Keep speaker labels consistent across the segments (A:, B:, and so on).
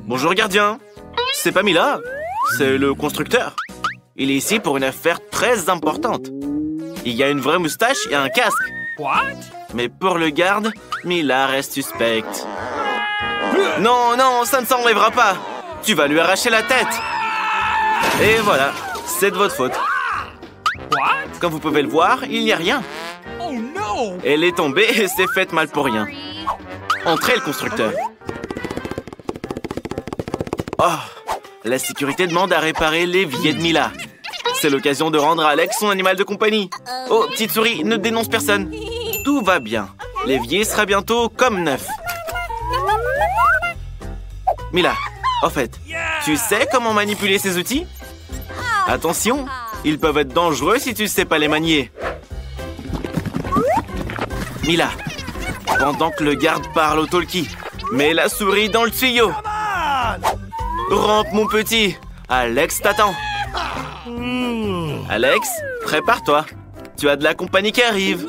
A: Bonjour gardien. C'est pas Mila, c'est le constructeur. Il est ici pour une affaire très importante. Il y a une vraie moustache et un casque. Mais pour le garde, Mila reste suspecte. Non, non, ça ne s'enlèvera pas. Tu vas lui arracher la tête. Et voilà, c'est de votre faute. Comme vous pouvez le voir, il n'y a rien. Elle est tombée et s'est faite mal pour rien. Entrez, le constructeur. Oh, la sécurité demande à réparer l'évier de Mila. C'est l'occasion de rendre à Alex son animal de compagnie. Oh, petite souris, ne dénonce personne. Tout va bien. L'évier sera bientôt comme neuf. Mila, en fait, tu sais comment manipuler ces outils? Attention, ils peuvent être dangereux si tu ne sais pas les manier. Mila, pendant que le garde parle au talkie, mets la souris dans le tuyau. Rampe, mon petit. Alex t'attend. Alex, prépare-toi. Tu as de la compagnie qui arrive.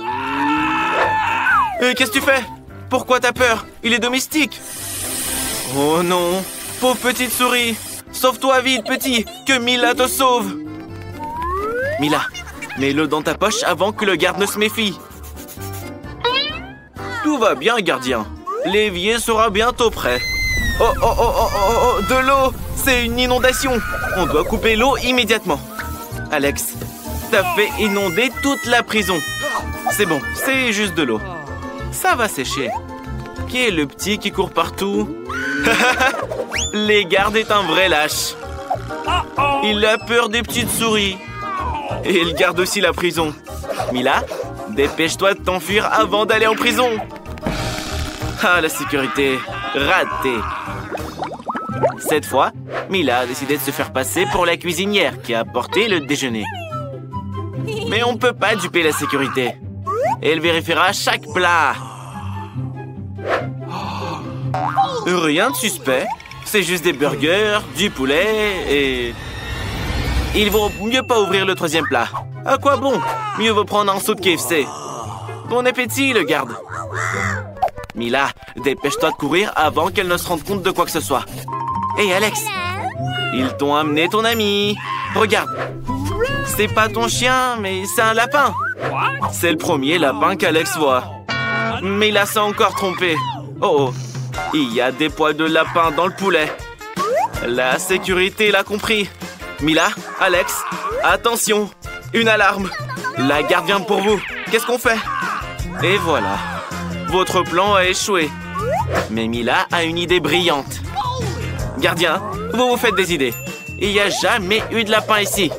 A: Qu'est-ce que tu fais? Pourquoi t'as peur? Il est domestique. Oh non, pauvre petite souris. Sauve-toi vite, petit, que Mila te sauve. Mila, mets-le dans ta poche avant que le garde ne se méfie. Tout va bien, gardien. L'évier sera bientôt prêt. Oh, oh, oh, oh, oh, oh, de l'eau! C'est une inondation! On doit couper l'eau immédiatement. Alex, t'as fait inonder toute la prison. C'est bon, c'est juste de l'eau. Ça va sécher. Qui est le petit qui court partout? Les gardes est un vrai lâche. Il a peur des petites souris. Et il garde aussi la prison. Mila, dépêche-toi de t'enfuir avant d'aller en prison. Ah, la sécurité. Raté. Cette fois, Mila a décidé de se faire passer pour la cuisinière qui a apporté le déjeuner. Mais on ne peut pas duper la sécurité. Elle vérifiera chaque plat. Rien de suspect. C'est juste des burgers, du poulet et... Il vaut mieux pas ouvrir le troisième plat. À quoi bon? Mieux vaut prendre un saut de KFC. Bon appétit, le garde. Mila, dépêche-toi de courir avant qu'elle ne se rende compte de quoi que ce soit. Hé, Alex, ils t'ont amené ton ami. Regarde, c'est pas ton chien, mais c'est un lapin. C'est le premier lapin qu'Alex voit. Mais il s'est encore trompé. Oh, oh, il y a des poils de lapin dans le poulet. La sécurité l'a compris. Mila, Alex, attention, une alarme. La garde vient pour vous. Qu'est-ce qu'on fait? Et voilà. Votre plan a échoué. Mais Mila a une idée brillante. Gardien, vous vous faites des idées. Il n'y a jamais eu de lapin ici.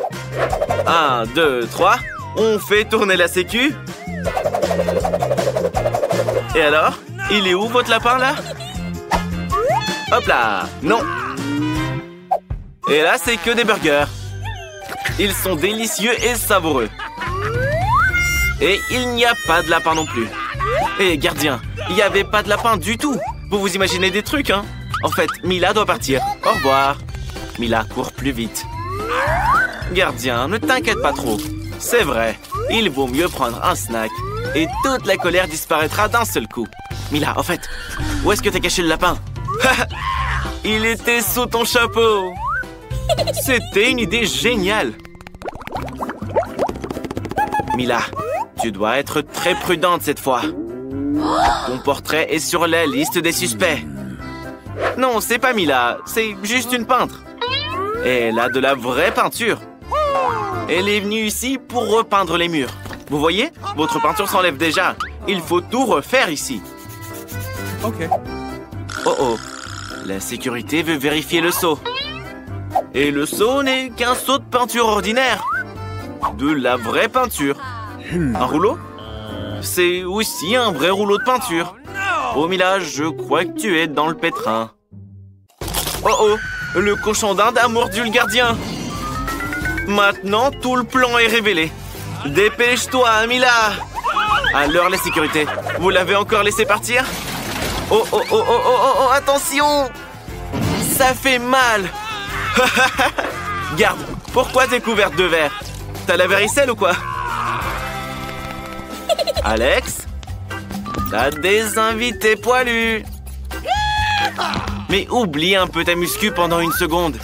A: 1, 2, 3. On fait tourner la sécu. Et alors? Il est où votre lapin là? Hop là! Non! Et là, c'est que des burgers. Ils sont délicieux et savoureux. Et il n'y a pas de lapin non plus. Hé, gardien, il n'y avait pas de lapin du tout. Vous vous imaginez des trucs, hein? En fait, Mila doit partir. Au revoir. Mila court plus vite. Gardien, ne t'inquiète pas trop. C'est vrai, il vaut mieux prendre un snack. Et toute la colère disparaîtra d'un seul coup. Mila, en fait, où est-ce que t'as caché le lapin? Il était sous ton chapeau. C'était une idée géniale. Mila, tu dois être très prudente cette fois. Ton portrait est sur la liste des suspects. Non, c'est pas Mila, c'est juste une peintre. Elle a de la vraie peinture. Elle est venue ici pour repeindre les murs. Vous voyez? Votre peinture s'enlève déjà. Il faut tout refaire ici. Ok. Oh oh. La sécurité veut vérifier le seau. Et le seau n'est qu'un seau de peinture ordinaire. De la vraie peinture. Un rouleau? C'est aussi un vrai rouleau de peinture. Oh Mila, je crois que tu es dans le pétrin. Oh oh, le cochon d'Inde a mordu le gardien. Maintenant, tout le plan est révélé. Dépêche-toi, Mila. Alors, la sécurité, vous l'avez encore laissé partir? Oh, oh, oh, oh, oh, oh, oh, attention! Ça fait mal. Garde, pourquoi t'es couverte de verre? T'as la varicelle ou quoi? Alex? T'as des invités poilus. Mais oublie un peu ta muscu pendant une seconde.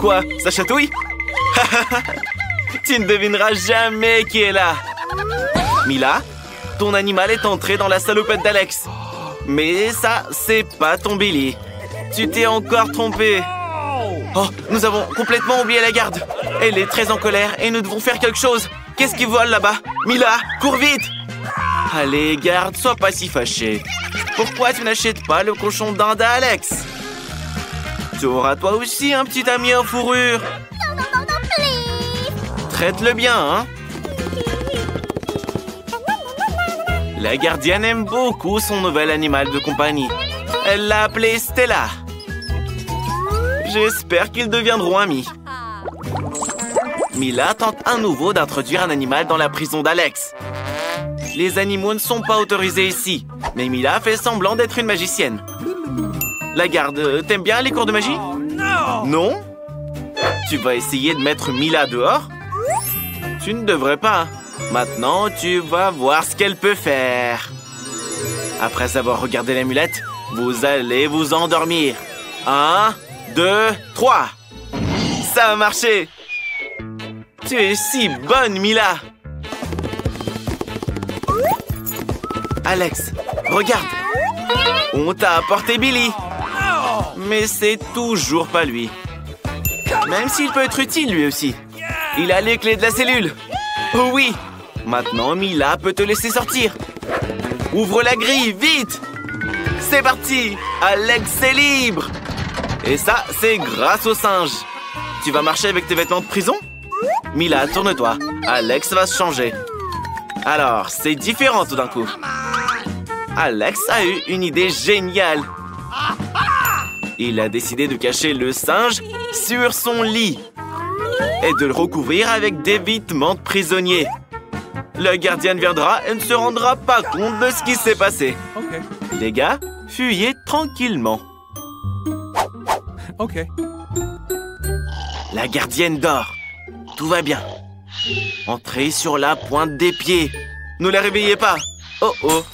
A: Quoi? Ça chatouille? Tu ne devineras jamais qui est là. Mila, ton animal est entré dans la salopette d'Alex. Mais ça, c'est pas ton Billy. Tu t'es encore trompé. Oh, nous avons complètement oublié la garde. Elle est très en colère et nous devons faire quelque chose. Qu'est-ce qui vole là-bas? Mila, cours vite! Allez, garde, sois pas si fâché. Pourquoi tu n'achètes pas le cochon d'Inde à Alex? Tu auras toi aussi un petit ami en fourrure. Traite-le bien, hein? La gardienne aime beaucoup son nouvel animal de compagnie. Elle l'a appelé Stella. J'espère qu'ils deviendront amis. Mila tente à nouveau d'introduire un animal dans la prison d'Alex. Les animaux ne sont pas autorisés ici, mais Mila fait semblant d'être une magicienne. La garde, t'aimes bien les cours de magie? Non? Tu vas essayer de mettre Mila dehors? Tu ne devrais pas. Maintenant, tu vas voir ce qu'elle peut faire. Après avoir regardé l'amulette, vous allez vous endormir. 1, 2, 3. Ça a marché. Tu es si bonne, Mila. Alex, regarde. On t'a apporté Billy. Mais c'est toujours pas lui. Même s'il peut être utile, lui aussi. Il a les clés de la cellule. Oh oui. Maintenant, Mila peut te laisser sortir. Ouvre la grille, vite. C'est parti. Alex est libre. Et ça, c'est grâce au singe. Tu vas marcher avec tes vêtements de prison? Mila, tourne-toi. Alex va se changer. Alors, c'est différent tout d'un coup. Alex a eu une idée géniale. Il a décidé de cacher le singe sur son lit et de le recouvrir avec des vêtements de prisonnier. La gardienne viendra et ne se rendra pas compte de ce qui s'est passé. Okay. Les gars, fuyez tranquillement. Ok. La gardienne dort. Tout va bien. Entrez sur la pointe des pieds. Ne la réveillez pas. Oh oh.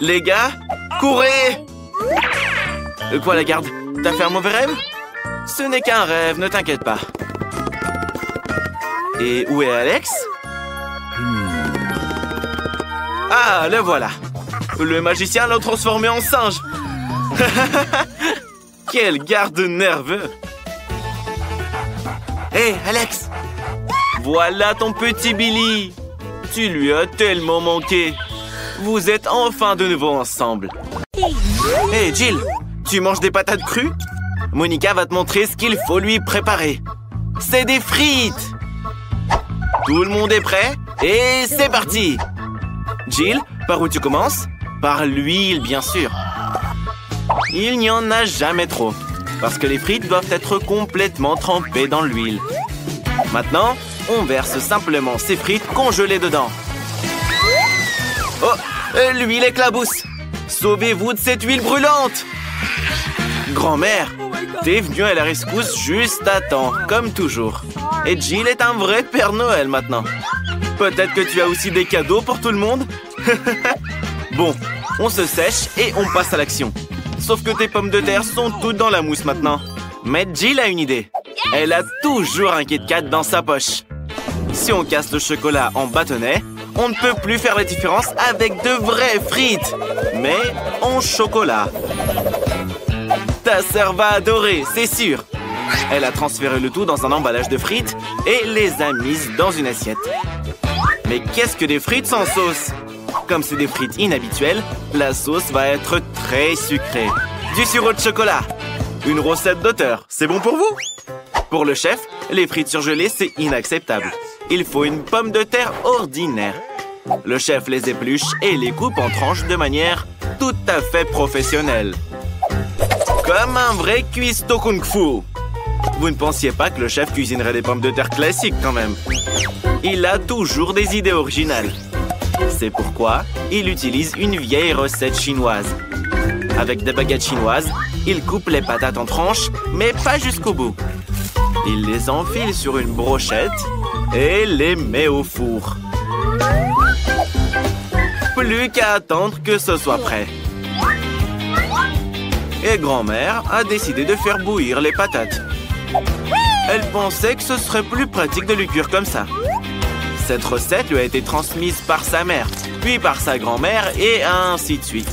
A: Les gars, courez! Quoi, la garde? T'as fait un mauvais rêve? Ce n'est qu'un rêve, ne t'inquiète pas. Et où est Alex? Ah, le voilà. Le magicien l'a transformé en singe. Quel garde nerveux. Hé, Alex! Voilà ton petit Billy. Tu lui as tellement manqué. Vous êtes enfin de nouveau ensemble. Hé, Jill, tu manges des patates crues? Monica va te montrer ce qu'il faut lui préparer. C'est des frites! Tout le monde est prêt? Et c'est parti! Jill, par où tu commences? Par l'huile, bien sûr. Il n'y en a jamais trop, parce que les frites doivent être complètement trempées dans l'huile. Maintenant, on verse simplement ces frites congelées dedans. Oh, l'huile éclabousse. Sauvez-vous de cette huile brûlante. Grand-mère, t'es venue à la rescousse juste à temps, comme toujours. Et Jill est un vrai Père Noël maintenant. Peut-être que tu as aussi des cadeaux pour tout le monde? Bon, on se sèche et on passe à l'action. Sauf que tes pommes de terre sont toutes dans la mousse maintenant. Mais Jill a une idée. Elle a toujours un Kit Kat dans sa poche. Si on casse le chocolat en bâtonnets, on ne peut plus faire la différence avec de vraies frites, mais en chocolat. Ta sœur va adorer, c'est sûr. Elle a transféré le tout dans un emballage de frites et les a mises dans une assiette. Mais qu'est-ce que des frites sans sauce? Comme c'est des frites inhabituelles, la sauce va être très sucrée. Du sirop de chocolat. Une recette d'auteur, c'est bon pour vous? Pour le chef, les frites surgelées, c'est inacceptable. Il faut une pomme de terre ordinaire. Le chef les épluche et les coupe en tranches de manière tout à fait professionnelle. Comme un vrai cuistot kung-fu. Vous ne pensiez pas que le chef cuisinerait des pommes de terre classiques quand même. Il a toujours des idées originales. C'est pourquoi il utilise une vieille recette chinoise. Avec des baguettes chinoises, il coupe les patates en tranches, mais pas jusqu'au bout. Il les enfile sur une brochette et les met au four. Plus qu'à attendre que ce soit prêt. Et grand-mère a décidé de faire bouillir les patates. Elle pensait que ce serait plus pratique de les cuire comme ça. Cette recette lui a été transmise par sa mère, puis par sa grand-mère et ainsi de suite.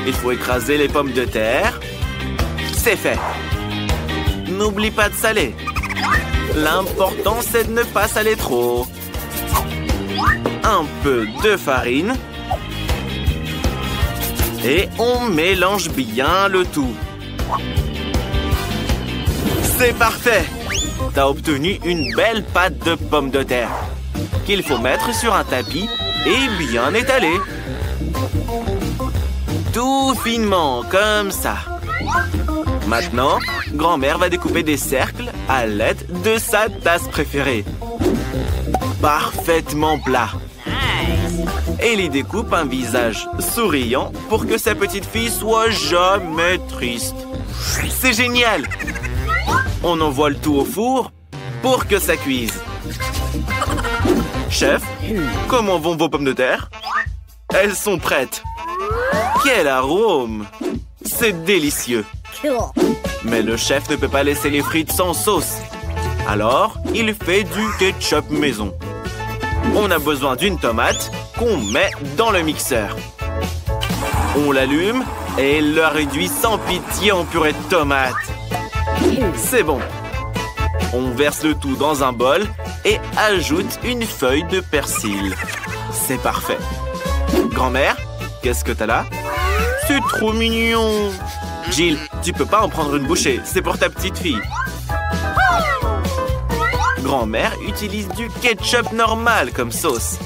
A: Il faut écraser les pommes de terre. C'est fait. N'oublie pas de saler. L'important, c'est de ne pas saler trop. Un peu de farine. Et on mélange bien le tout. C'est parfait! T'as obtenu une belle pâte de pommes de terre qu'il faut mettre sur un tapis et bien étaler. Tout finement, comme ça. Maintenant, grand-mère va découper des cercles à l'aide de sa tasse préférée. Parfaitement plat. Elle y découpe un visage souriant pour que sa petite fille soit jamais triste. C'est génial! On envoie le tout au four pour que ça cuise. Chef, comment vont vos pommes de terre? Elles sont prêtes. Quel arôme! C'est délicieux. Mais le chef ne peut pas laisser les frites sans sauce. Alors, il fait du ketchup maison. On a besoin d'une tomate qu'on met dans le mixeur. On l'allume et le réduit sans pitié en purée de tomate. C'est bon. On verse le tout dans un bol et ajoute une feuille de persil. C'est parfait. Grand-mère, qu'est-ce que t'as là? C'est trop mignon. Jill, tu peux pas en prendre une bouchée. C'est pour ta petite fille. Grand-mère utilise du ketchup normal comme sauce.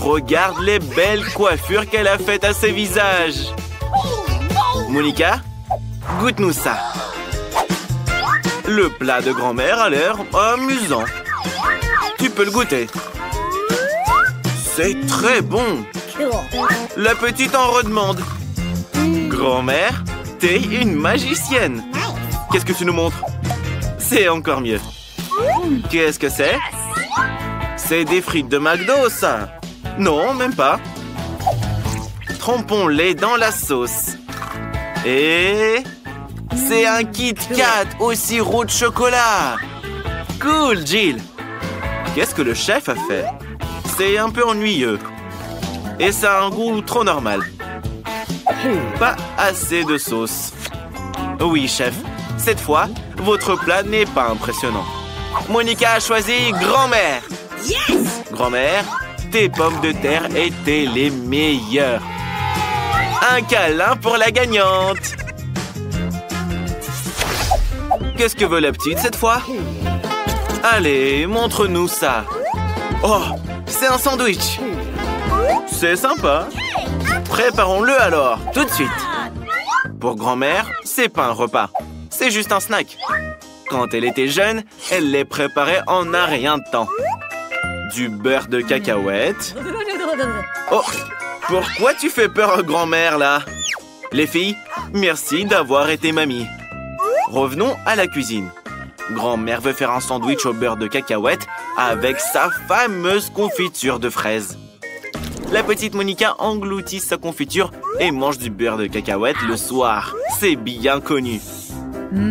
A: Regarde les belles coiffures qu'elle a faites à ses visages. Monica, goûte-nous ça. Le plat de grand-mère a l'air amusant. Tu peux le goûter. C'est très bon. La petite en redemande. Grand-mère, t'es une magicienne. Qu'est-ce que tu nous montres? C'est encore mieux. Qu'est-ce que c'est? C'est des frites de McDo, ça. Non, même pas. Trempons-les dans la sauce. Et... c'est un Kit Kat au sirop de chocolat. Cool, Jill. Qu'est-ce que le chef a fait? C'est un peu ennuyeux. Et ça a un goût trop normal. Pas assez de sauce. Oui, chef. Cette fois, votre plat n'est pas impressionnant. Monica a choisi grand-mère.
B: Yes!
A: Grand-mère, tes pommes de terre étaient les meilleures. Un câlin pour la gagnante. Qu'est-ce que veut la petite cette fois? Allez, montre-nous ça. Oh, c'est un sandwich. C'est sympa. Préparons-le alors, tout de suite. Pour grand-mère, c'est pas un repas. C'est juste un snack. Quand elle était jeune, elle les préparait en un rien de temps. Du beurre de cacahuète. Oh, pourquoi tu fais peur à grand-mère, là? Les filles, merci d'avoir été mamie. Revenons à la cuisine. Grand-mère veut faire un sandwich au beurre de cacahuète avec sa fameuse confiture de fraises. La petite Monica engloutit sa confiture et mange du beurre de cacahuète le soir. C'est bien connu.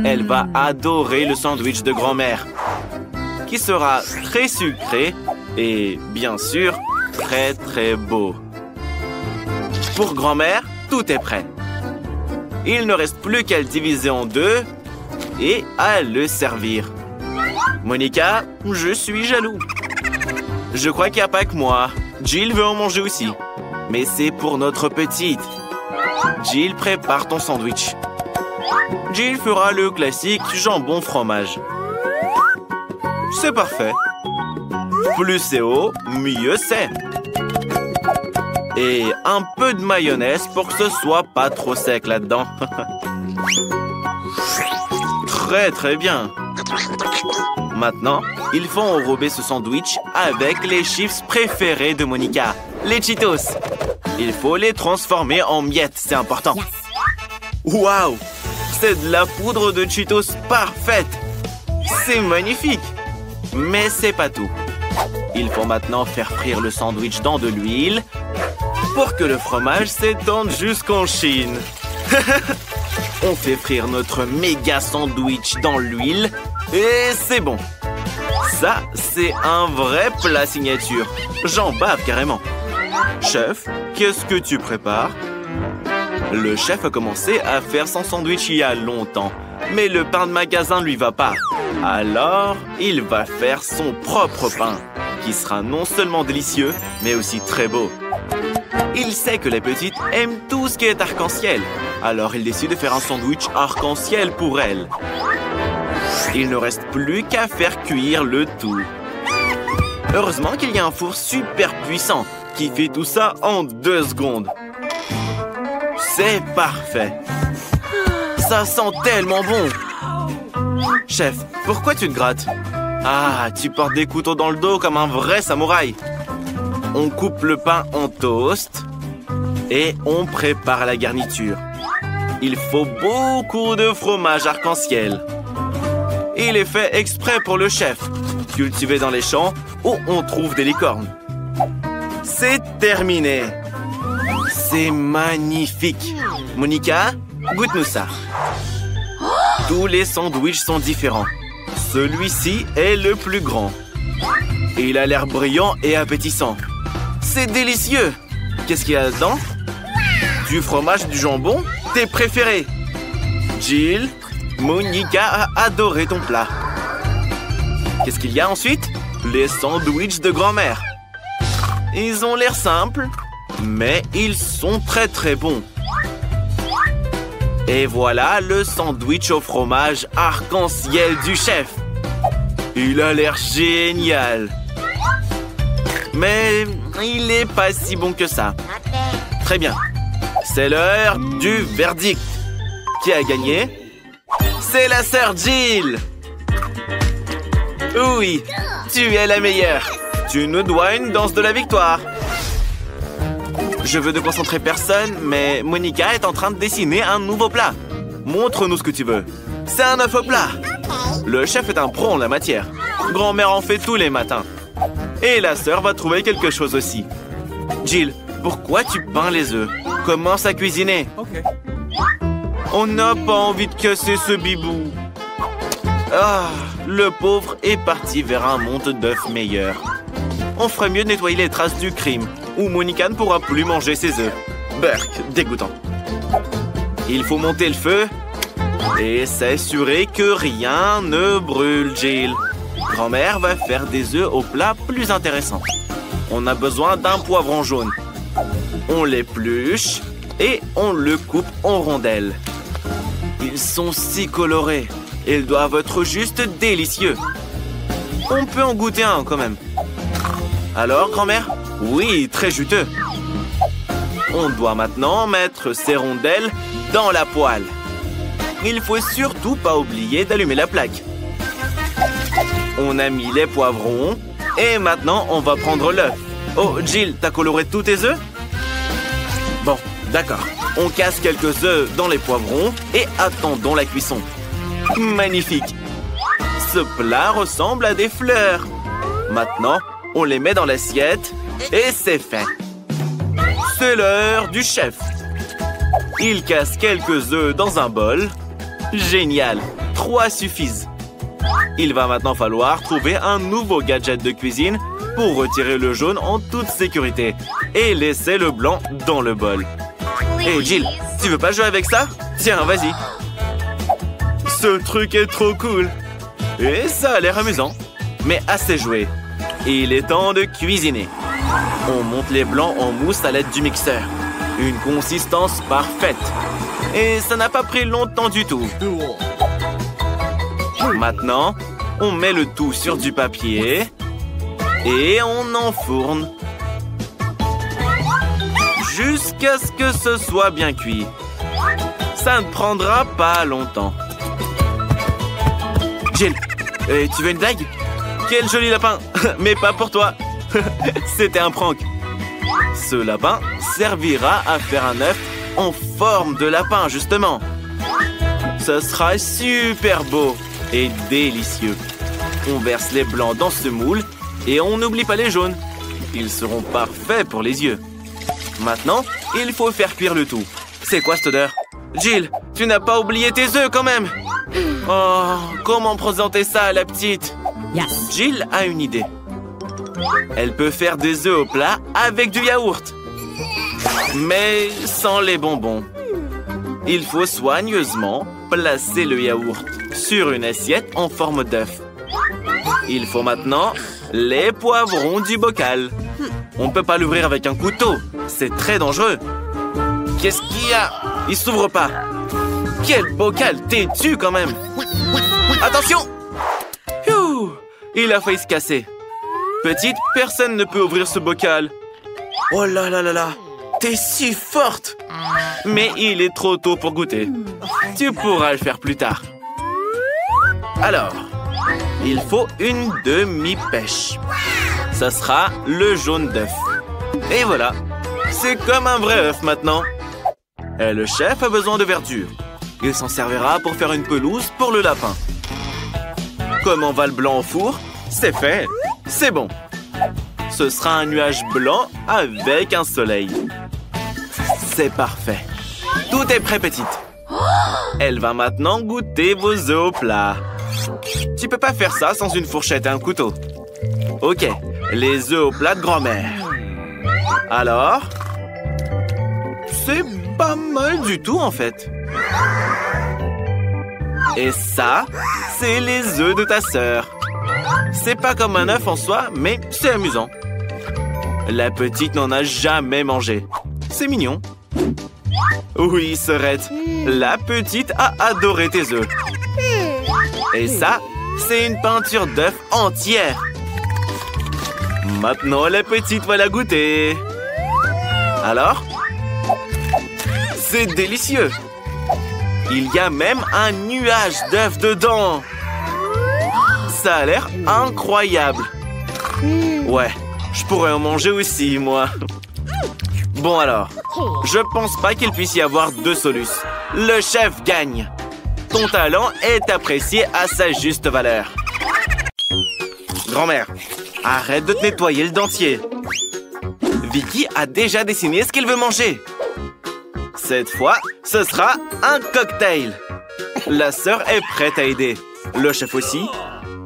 A: Elle va adorer le sandwich de grand-mère, qui sera très sucré et, bien sûr, très très beau. Pour grand-mère, tout est prêt. Il ne reste plus qu'à le diviser en deux et à le servir. Monica, je suis jaloux. Je crois qu'il n'y a pas que moi. Jill veut en manger aussi. Mais c'est pour notre petite. Jill, prépare ton sandwich. Jill fera le classique jambon-fromage. C'est parfait. Plus c'est haut, mieux c'est. Et un peu de mayonnaise pour que ce soit pas trop sec là-dedans. Très très bien. Maintenant, il faut enrober ce sandwich avec les chips préférés de Monica, les Cheetos. Il faut les transformer en miettes, c'est important. Waouh! C'est de la poudre de Cheetos parfaite. C'est magnifique. Mais c'est pas tout. Il faut maintenant faire frire le sandwich dans de l'huile pour que le fromage s'étende jusqu'en Chine. On fait frire notre méga sandwich dans l'huile et c'est bon. Ça, c'est un vrai plat signature. J'en bave carrément. Chef, qu'est-ce que tu prépares? Le chef a commencé à faire son sandwich il y a longtemps, mais le pain de magasin lui va pas. Alors, il va faire son propre pain, qui sera non seulement délicieux, mais aussi très beau. Il sait que les petites aiment tout ce qui est arc-en-ciel, alors il décide de faire un sandwich arc-en-ciel pour elles. Il ne reste plus qu'à faire cuire le tout. Heureusement qu'il y a un four super puissant qui fait tout ça en 2 secondes. C'est parfait. Ça sent tellement bon. Chef, pourquoi tu te grattes? Ah, tu portes des couteaux dans le dos comme un vrai samouraï. On coupe le pain en toast et on prépare la garniture. Il faut beaucoup de fromage arc-en-ciel. Il est fait exprès pour le chef, cultivé dans les champs où on trouve des licornes. C'est terminé. C'est magnifique. Monica, goûte-nous ça. Tous les sandwichs sont différents. Celui-ci est le plus grand. Il a l'air brillant et appétissant. C'est délicieux. Qu'est-ce qu'il y a dedans? Du fromage et du jambon? Tes préférés. Jill, Monica a adoré ton plat. Qu'est-ce qu'il y a ensuite? Les sandwichs de grand-mère. Ils ont l'air simples, mais ils sont très très bons. Et voilà le sandwich au fromage arc-en-ciel du chef. Il a l'air génial. Mais il n'est pas si bon que ça. Très bien. C'est l'heure du verdict. Qui a gagné? C'est la sœur Jill. Oui, tu es la meilleure. Tu nous dois une danse de la victoire. Je veux ne concentrer personne, mais Monica est en train de dessiner un nouveau plat. Montre-nous ce que tu veux. C'est un œuf au plat. Le chef est un pro en la matière. Grand-mère en fait tous les matins. Et la sœur va trouver quelque chose aussi. Jill, pourquoi tu peins les œufs? Commence à cuisiner. On n'a pas envie de casser ce bibou. Ah, le pauvre est parti vers un monde d'œufs meilleur. On ferait mieux de nettoyer les traces du crime, ou Monica ne pourra plus manger ses œufs. Burk, dégoûtant. Il faut monter le feu et s'assurer que rien ne brûle, Jill. Grand-mère va faire des œufs au plat plus intéressants. On a besoin d'un poivron jaune. On l'épluche et on le coupe en rondelles. Ils sont si colorés. Ils doivent être juste délicieux. On peut en goûter un quand même. Alors, grand-mère? Oui, très juteux. On doit maintenant mettre ces rondelles dans la poêle. Il faut surtout pas oublier d'allumer la plaque. On a mis les poivrons et maintenant on va prendre l'œuf. Oh, Jill, t'as coloré tous tes œufs? Bon, d'accord. On casse quelques œufs dans les poivrons et attendons la cuisson. Magnifique! Ce plat ressemble à des fleurs. Maintenant, on les met dans l'assiette et c'est fait. C'est l'heure du chef. Il casse quelques œufs dans un bol. Génial! 3 suffisent. Il va maintenant falloir trouver un nouveau gadget de cuisine pour retirer le jaune en toute sécurité et laisser le blanc dans le bol. Hé, Jill, tu veux pas jouer avec ça? Tiens, vas-y. Ce truc est trop cool. Et ça a l'air amusant. Mais assez joué. Il est temps de cuisiner. On monte les blancs en mousse à l'aide du mixeur. Une consistance parfaite. Et ça n'a pas pris longtemps du tout. Maintenant, on met le tout sur du papier et on enfourne jusqu'à ce que ce soit bien cuit. Ça ne prendra pas longtemps. Jill, tu veux une blague? Quel joli lapin! Mais pas pour toi. C'était un prank. Ce lapin servira à faire un œuf en forme de lapin, justement. Ce sera super beau et délicieux. On verse les blancs dans ce moule et on n'oublie pas les jaunes. Ils seront parfaits pour les yeux. Maintenant, il faut faire cuire le tout. C'est quoi cette odeur? Jill, Tu n'as pas oublié tes œufs quand même. Oh, comment présenter ça à la petite? Jill a une idée. Elle peut faire des œufs au plat avec du yaourt. Mais sans les bonbons. Il faut soigneusement placer le yaourt sur une assiette en forme d'œuf. Il faut maintenant les poivrons du bocal. On ne peut pas l'ouvrir avec un couteau. C'est très dangereux. Qu'est-ce qu'il y a? Il s'ouvre pas. Quel bocal têtu quand même. Attention! Phew, il a failli se casser. Petite, personne ne peut ouvrir ce bocal. Oh là là là là. T'es si forte. Mais il est trop tôt pour goûter. Tu pourras le faire plus tard. Alors, il faut une demi-pêche. Ça sera le jaune d'œuf. Et voilà. C'est comme un vrai œuf maintenant. Et le chef a besoin de verdure. Il s'en servira pour faire une pelouse pour le lapin. Comment va le blanc au four? C'est fait. C'est bon. Ce sera un nuage blanc avec un soleil. C'est parfait. Tout est prêt, petite. Elle va maintenant goûter vos œufs au plat. Tu peux pas faire ça sans une fourchette et un couteau. Ok, les œufs au plat de grand-mère. Alors, c'est pas mal du tout en fait. Et ça, c'est les œufs de ta sœur. C'est pas comme un œuf en soi, mais c'est amusant. La petite n'en a jamais mangé. C'est mignon. Oui, Sœurette, la petite a adoré tes œufs. Et ça, c'est une peinture d'œuf entière. Maintenant, la petite va la goûter. Alors? C'est délicieux. Il y a même un nuage d'œufs dedans. Ça a l'air incroyable. Ouais, je pourrais en manger aussi, moi. Bon alors, je pense pas qu'il puisse y avoir deux solutions. Le chef gagne. Ton talent est apprécié à sa juste valeur. Grand-mère, arrête de te nettoyer le dentier. Vicky a déjà dessiné ce qu'elle veut manger. Cette fois, ce sera un cocktail. La sœur est prête à aider. Le chef aussi.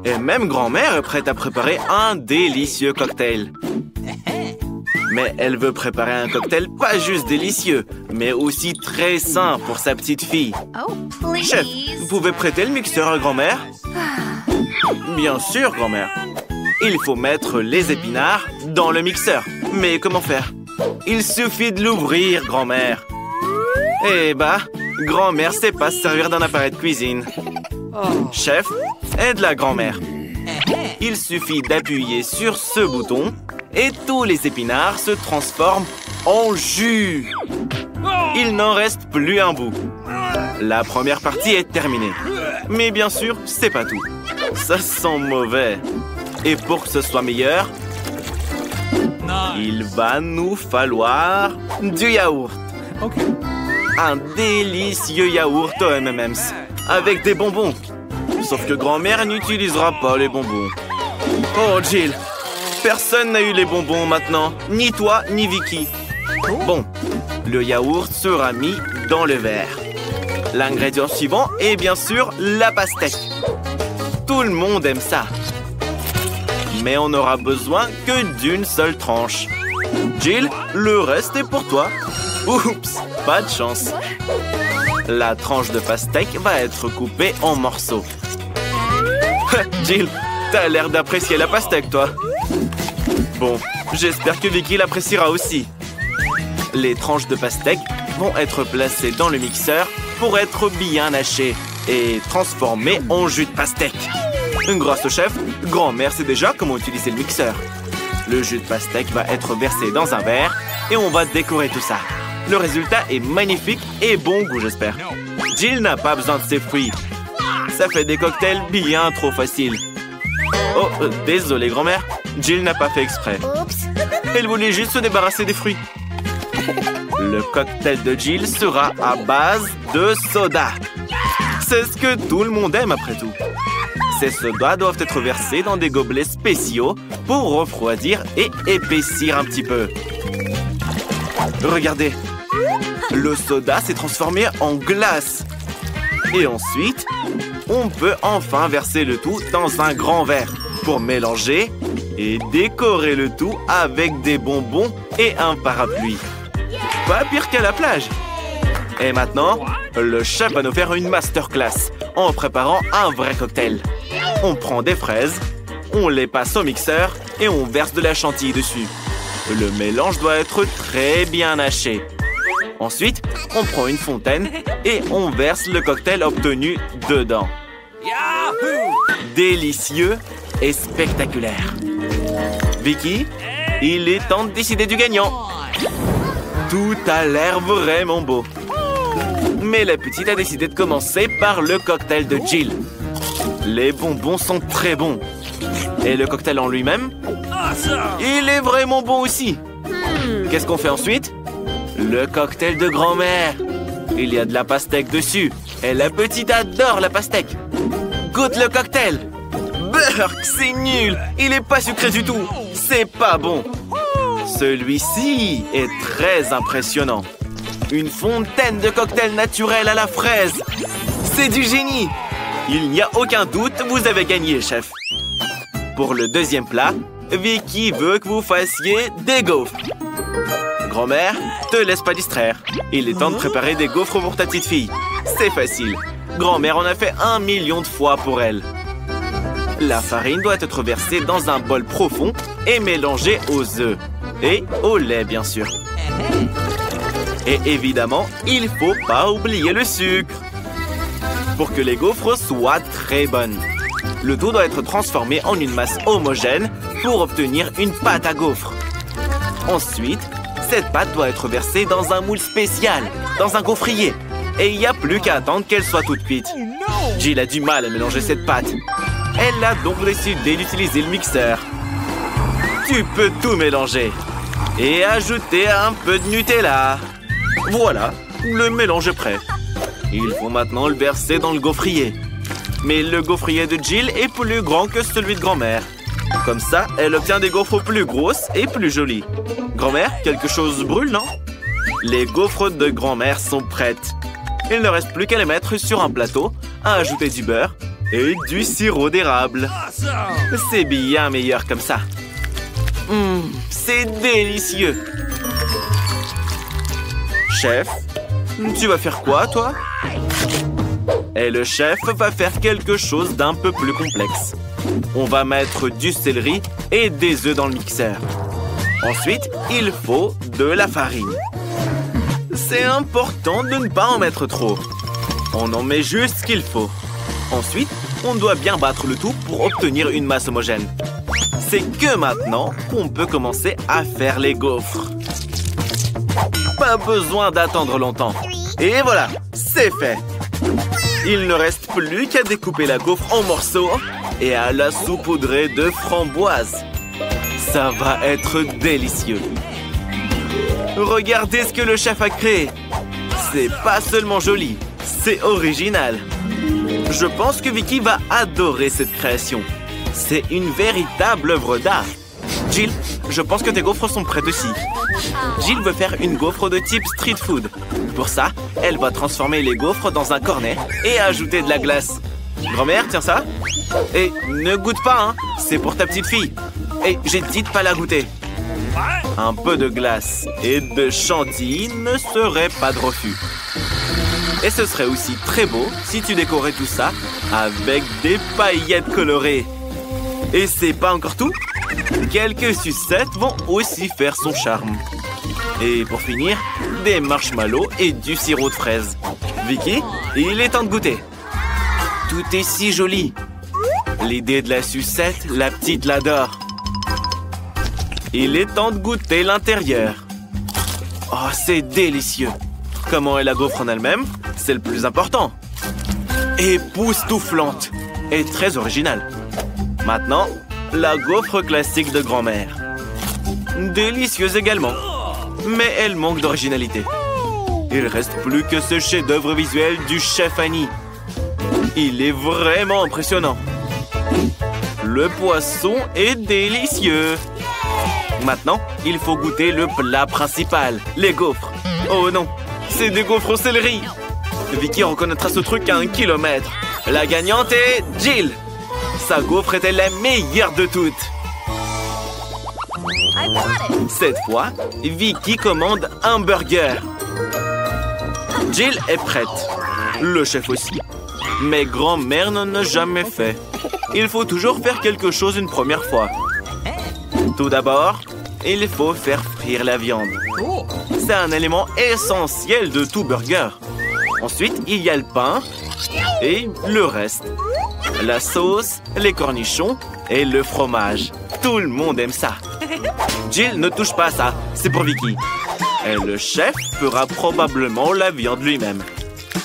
A: Et même grand-mère est prête à préparer un délicieux cocktail. Mais elle veut préparer un cocktail pas juste délicieux, mais aussi très sain pour sa petite fille. Chef, vous pouvez prêter le mixeur à grand-mère? Bien sûr, grand-mère. Il faut mettre les épinards dans le mixeur. Mais comment faire? Il suffit de l'ouvrir, grand-mère. Eh bah, grand-mère sait pas se servir d'un appareil de cuisine. Chef, aide la grand-mère. Il suffit d'appuyer sur ce bouton et tous les épinards se transforment en jus. Il n'en reste plus un bout. La première partie est terminée. Mais bien sûr, c'est pas tout. Ça sent mauvais. Et pour que ce soit meilleur, il va nous falloir du yaourt. Un délicieux yaourt aux M&M's avec des bonbons. Sauf que grand-mère n'utilisera pas les bonbons. Oh, Jill, personne n'a eu les bonbons maintenant. Ni toi, ni Vicky. Bon, le yaourt sera mis dans le verre. L'ingrédient suivant est bien sûr la pastèque. Tout le monde aime ça. Mais on n'aura besoin que d'une seule tranche. Jill, le reste est pour toi. Oups, pas de chance. La tranche de pastèque va être coupée en morceaux. Jill, t'as l'air d'apprécier la pastèque, toi. Bon, j'espère que Vicky l'appréciera aussi. Les tranches de pastèque vont être placées dans le mixeur pour être bien hachées et transformées en jus de pastèque. Grâce au chef, grand-mère sait déjà comment utiliser le mixeur. Le jus de pastèque va être versé dans un verre et on va décorer tout ça. Le résultat est magnifique et bon goût, j'espère. Jill n'a pas besoin de ses fruits. Ça fait des cocktails bien trop faciles. Oh, désolé, grand-mère. Jill n'a pas fait exprès. Elle voulait juste se débarrasser des fruits. Le cocktail de Jill sera à base de soda. C'est ce que tout le monde aime après tout. Ces sodas doivent être versés dans des gobelets spéciaux pour refroidir et épaissir un petit peu. Regardez, le soda s'est transformé en glace. Et ensuite, on peut enfin verser le tout dans un grand verre pour mélanger et décorer le tout avec des bonbons et un parapluie. Pas pire qu'à la plage. Et maintenant, le chef va nous faire une masterclass en préparant un vrai cocktail. On prend des fraises, on les passe au mixeur et on verse de la chantilly dessus. Le mélange doit être très bien haché. Ensuite, on prend une fontaine et on verse le cocktail obtenu dedans. Délicieux et spectaculaire. Vicky, il est temps de décider du gagnant. Tout a l'air vraiment beau. Mais la petite a décidé de commencer par le cocktail de Jill. Les bonbons sont très bons. Et le cocktail en lui-même, il est vraiment bon aussi. Qu'est-ce qu'on fait ensuite? Le cocktail de grand-mère. Il y a de la pastèque dessus. Et la petite adore la pastèque. Goûte le cocktail. Burk, c'est nul. Il est pas sucré du tout. C'est pas bon. Celui-ci est très impressionnant. Une fontaine de cocktail naturel à la fraise. C'est du génie. Il n'y a aucun doute, vous avez gagné, chef. Pour le deuxième plat, Vicky veut que vous fassiez des gaufres. Grand-mère, te laisse pas distraire. Il est temps de préparer des gaufres pour ta petite fille. C'est facile. Grand-mère en a fait 1 million de fois pour elle. La farine doit être versée dans un bol profond et mélangée aux œufs. Et au lait, bien sûr. Et évidemment, il faut pas oublier le sucre. Pour que les gaufres soient très bonnes. Le tout doit être transformé en une masse homogène pour obtenir une pâte à gaufres. Ensuite, cette pâte doit être versée dans un moule spécial, dans un gaufrier. Et il n'y a plus qu'à attendre qu'elle soit toute cuite. Jill a du mal à mélanger cette pâte. Elle a donc décidé d'utiliser le mixeur. Tu peux tout mélanger. Et ajouter un peu de Nutella. Voilà, le mélange est prêt. Il faut maintenant le verser dans le gaufrier. Mais le gaufrier de Jill est plus grand que celui de grand-mère. Comme ça, elle obtient des gaufres plus grosses et plus jolies. Grand-mère, quelque chose brûle, non? Les gaufres de grand-mère sont prêtes. Il ne reste plus qu'à les mettre sur un plateau, à ajouter du beurre et du sirop d'érable. C'est bien meilleur comme ça. C'est délicieux. Chef, tu vas faire quoi, toi? Et le chef va faire quelque chose d'un peu plus complexe. On va mettre du céleri et des œufs dans le mixeur. Ensuite, il faut de la farine. C'est important de ne pas en mettre trop. On en met juste ce qu'il faut. Ensuite, on doit bien battre le tout pour obtenir une masse homogène. C'est que maintenant qu'on peut commencer à faire les gaufres. Pas besoin d'attendre longtemps. Et voilà, c'est fait. Il ne reste plus qu'à découper la gaufre en morceaux et à la saupoudrer de framboises. Ça va être délicieux. Regardez ce que le chef a créé. C'est pas seulement joli, c'est original. Je pense que Vicky va adorer cette création. C'est une véritable œuvre d'art. Jill, je pense que tes gaufres sont prêtes aussi. Jill veut faire une gaufre de type street food. Pour ça, elle va transformer les gaufres dans un cornet et ajouter de la glace. Grand-mère, tiens ça. Et ne goûte pas, hein. C'est pour ta petite fille. Et j'ai dit de pas la goûter. Un peu de glace et de chantilly ne serait pas de refus. Et ce serait aussi très beau si tu décorais tout ça avec des paillettes colorées. Et c'est pas encore tout. Quelques sucettes vont aussi faire son charme. Et pour finir, des marshmallows et du sirop de fraise. Vicky, il est temps de goûter. Tout est si joli. L'idée de la sucette, la petite l'adore. Il est temps de goûter l'intérieur. Oh, c'est délicieux. Comment est la gaufre en elle-même? C'est le plus important. Époustouflante et très originale. Maintenant, la gaufre classique de grand-mère. Délicieuse également. Mais elle manque d'originalité. Il reste plus que ce chef-d'œuvre visuel du chef Annie. Il est vraiment impressionnant. Le poisson est délicieux. Maintenant, il faut goûter le plat principal, les gaufres. Oh non, c'est des gaufres au céleri. Vicky reconnaîtra ce truc à 1 kilomètre. La gagnante est Jill. Sa gaufre était la meilleure de toutes. Cette fois, Vicky commande un burger. Jill est prête. Le chef aussi. Mais grand-mère n'en a jamais fait. Il faut toujours faire quelque chose une première fois. Tout d'abord, il faut faire frire la viande. C'est un élément essentiel de tout burger. Ensuite, il y a le pain et le reste. La sauce, les cornichons et le fromage. Tout le monde aime ça. Jill ne touche pas à ça, c'est pour Vicky. Et le chef fera probablement la viande lui-même.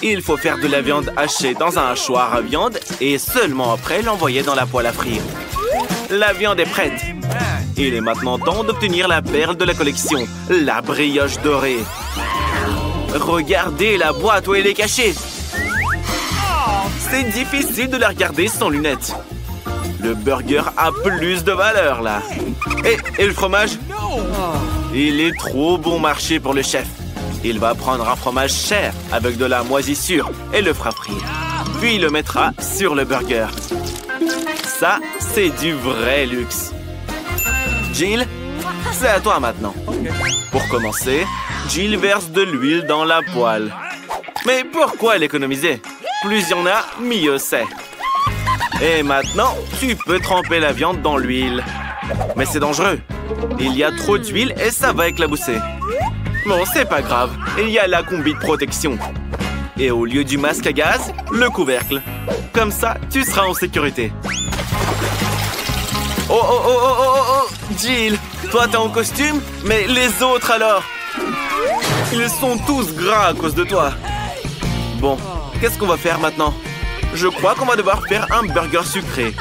A: Il faut faire de la viande hachée dans un hachoir à viande et seulement après l'envoyer dans la poêle à frire. La viande est prête. Il est maintenant temps d'obtenir la perle de la collection, la brioche dorée. Regardez la boîte où elle est cachée. C'est difficile de la regarder sans lunettes. Le burger a plus de valeur, là. Et le fromage? Il est trop bon marché pour le chef. Il va prendre un fromage cher avec de la moisissure et le fera frire. Puis il le mettra sur le burger. Ça, c'est du vrai luxe. Jill, c'est à toi maintenant. Pour commencer, Jill verse de l'huile dans la poêle. Mais pourquoi l'économiser? Plus il y en a, mieux c'est. Et maintenant, tu peux tremper la viande dans l'huile. Mais c'est dangereux. Il y a trop d'huile et ça va éclabousser. Bon, c'est pas grave. Il y a la combi de protection. Et au lieu du masque à gaz, le couvercle. Comme ça, tu seras en sécurité. Oh, oh, oh, oh, oh, oh, Jill, toi t'es en costume, mais les autres alors? Ils sont tous gras à cause de toi. Bon, qu'est-ce qu'on va faire maintenant? Je crois qu'on va devoir faire un burger sucré.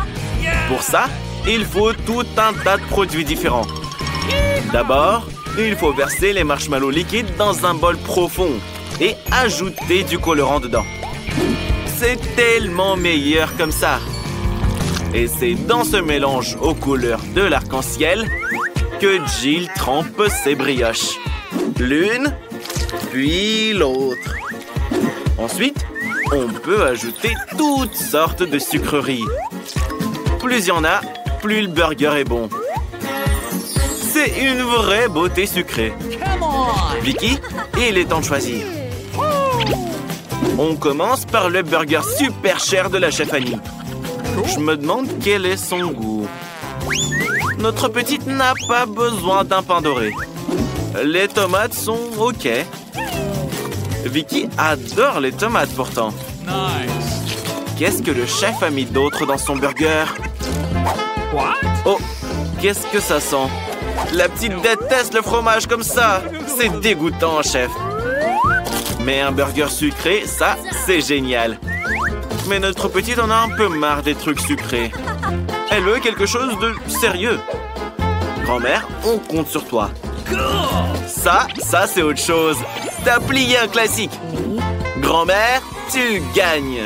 A: Pour ça, il faut tout un tas de produits différents. D'abord, il faut verser les marshmallows liquides dans un bol profond et ajouter du colorant dedans. C'est tellement meilleur comme ça. Et c'est dans ce mélange aux couleurs de l'arc-en-ciel que Jill trempe ses brioches. L'une, puis l'autre. Ensuite, on peut ajouter toutes sortes de sucreries. Plus il y en a, plus le burger est bon. C'est une vraie beauté sucrée. Vicky, il est temps de choisir. On commence par le burger super cher de la chef Annie. Je me demande quel est son goût. Notre petite n'a pas besoin d'un pain doré. Les tomates sont OK. Vicky adore les tomates pourtant. Qu'est-ce que le chef a mis d'autre dans son burger? Oh, qu'est-ce que ça sent? La petite déteste le fromage comme ça. C'est dégoûtant, chef. Mais un burger sucré, ça, c'est génial. Mais notre petite en a un peu marre des trucs sucrés. Elle veut quelque chose de sérieux. Grand-mère, on compte sur toi. Ça c'est autre chose. T'as plié un classique. Grand-mère, tu gagnes.